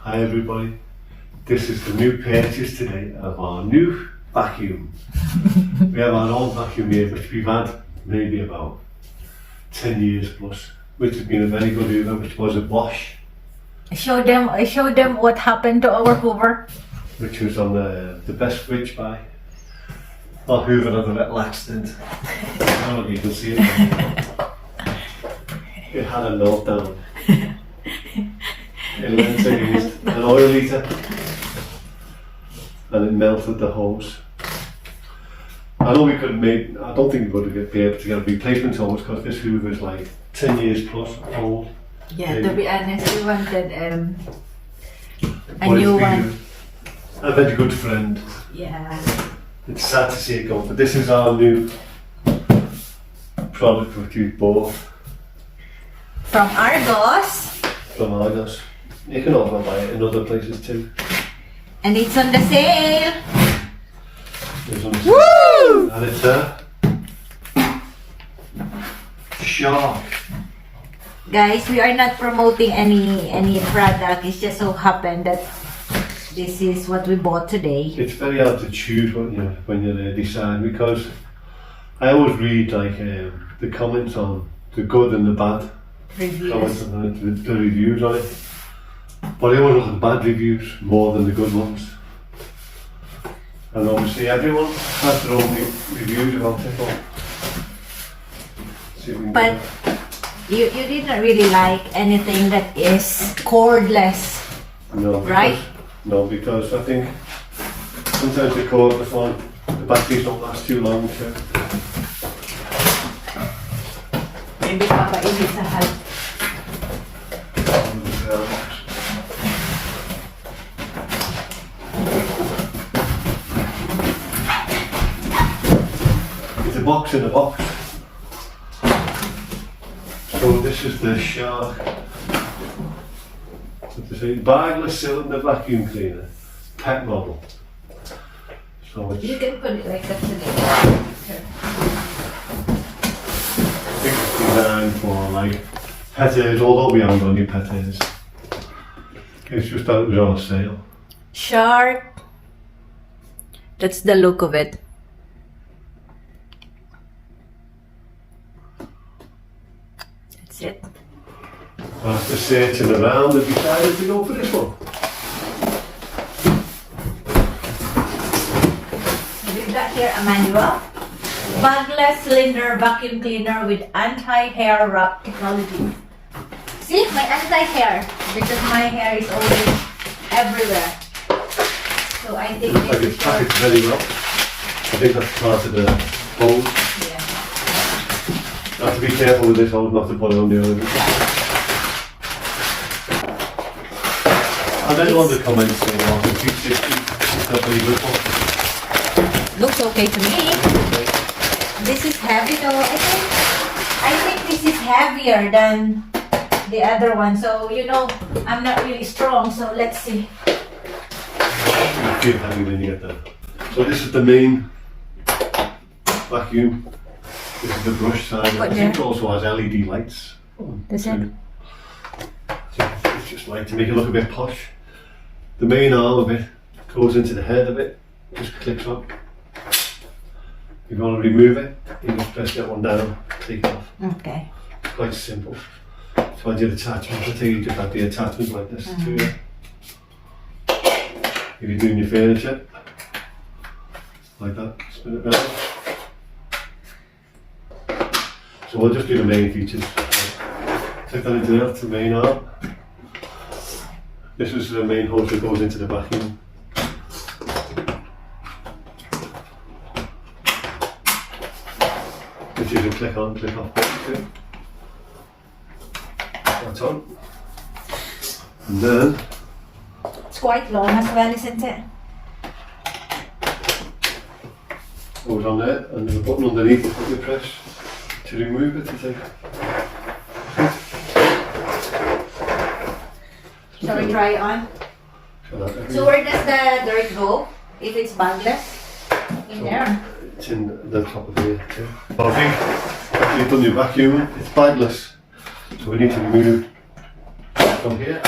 Hi everybody, this is the new purchase today of our new vacuum. We have our old vacuum here which we've had maybe about 10 years plus, which has been a very good Hoover, which was a Bosch, Show them what happened to our Hoover. which was on the best fridge buy. Our Hoover had a little accident. I don't know if you can see it. It had a meltdown. It went to use an oil heater and it melted the hose. I know we couldn't make, I don't think we would be able to get a replacement hose because this Hoover is like 10 years plus old. Yeah, to be honest, we wanted a But new it's been one. a very good friend. Yeah. It's sad to see it go, but this is our new product which we bought From Argos, from Argos. You can also buy it in other places too. and it's on the sale. There's on the Woo! and it's a shark. Guys, we are not promoting any product. It's just so happened that this is what we bought today. It's very hard to choose when you decide, because I always read like the comments on the good and the bad comments Reviews. on the reviews on it. But I always look at the bad reviews more than the good ones. And obviously everyone has their own reviews about it. See if we can But you didn't really like anything that is cordless. no, right? No, because I think sometimes the cordless one, the batteries don't last too long. So. Maybe papainit sa hal. It's a box in a box. So this is the Shark. What to say? Bagless cylinder vacuum cleaner, pet model. So it's You can put it like that today. I think it's designed for like petters, although we haven't got any petters. It's just that it was on sale. Shark. That's the look of it. That's it. After searching around, I decided to go for this one. We've got here a manual. Bagless cylinder vacuum cleaner with anti-hair wrap technology. See, my anti-hair, because my hair is always everywhere. So I think Looks like this it's is for, packaged very well. I think that's part of the hose. yeah. You have to be careful with this hose not to put it on the other. And then on the comments saying, oh, the 360 is not very good for. Looks okay to me. This is heavy though. I think this is heavier than the other one. So you know, I'm not really strong. So let's see. You feel heavy when you get there. So this is the main vacuum. This is the brush side. I think it also has LED lights. Does it? So it's just like to make it look a bit posh. The main arm of it goes into the head of it, just clicks on. If you want to remove it, you just press that one down, take it off. Okay. It's quite simple. So I did attachments. I think you just have the attachments like this to it. If you're doing your furniture, like that, spin it round. So we'll just do the main features. Take that into there, that's the main arm. This is the main hose that goes into the vacuum. Which you can click on, click off button too. That's on. And then It's quite long as well, isn't it? goes on there, and there's a button underneath that you press to remove it. To take. Shall we try it on? So where does the dirt go if it's bagless? In there. It's in the top of here too. But I think after you've done your vacuum, it's bagless. So we need to remove from here.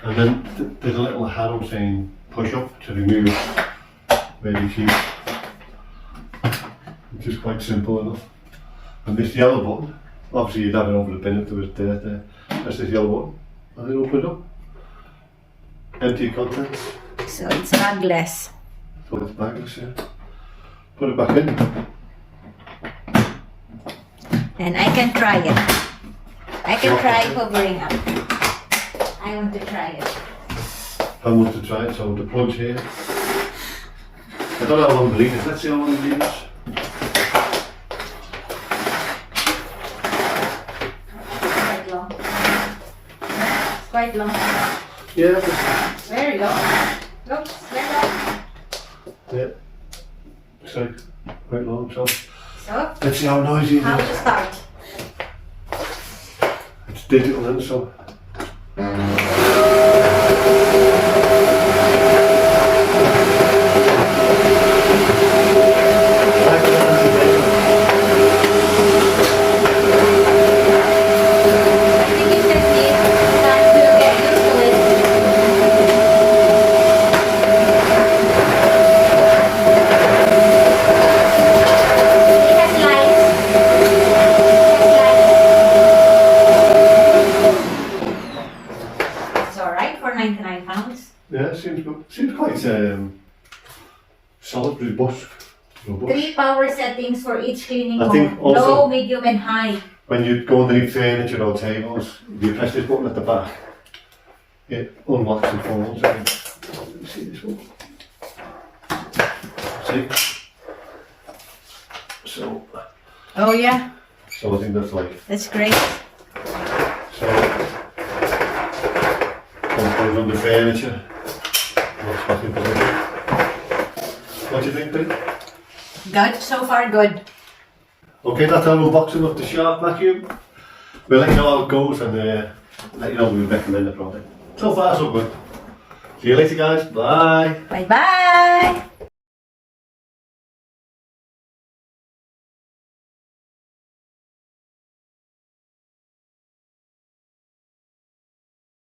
And then there's a little arrow saying push up to remove baby teeth, which is quite simple enough. And this yellow button, obviously you'd have it over the bin if there was dirt there. That's this yellow button, and then open it up. Empty contents. So it's bagless. So it's bagless, yeah. Put it back in. And I can try it. I can try hovering up. I want to try it. I want to try it, so the plug's here. I don't know how long the lead is. Let's see how long the lead is. Quite long. It's quite long. Yeah, that's Very long. Looks very long. yeah. It's like quite long, so So, let's see how noisy it how is. to start? It's digital then, so I think it can take time to get used to it. It has lights. It's alright for £99. yeah, it seems good. Seems quite solid, robust. 3 power settings for each cleaning I mode. think also- Low, medium and high. When you go underneath furniture or tables, if you press this button at the back, it unlocks and folds. You see this one? See? So Oh yeah, I think that's like, that's great. so one goes under furniture, locks back in position. What do you think, Pete? Good, so far good. Okay, that's our unboxing of the Shark vacuum. We'll let you know how it goes and let you know we recommend the product. So far so good. See you later guys, bye. Bye bye.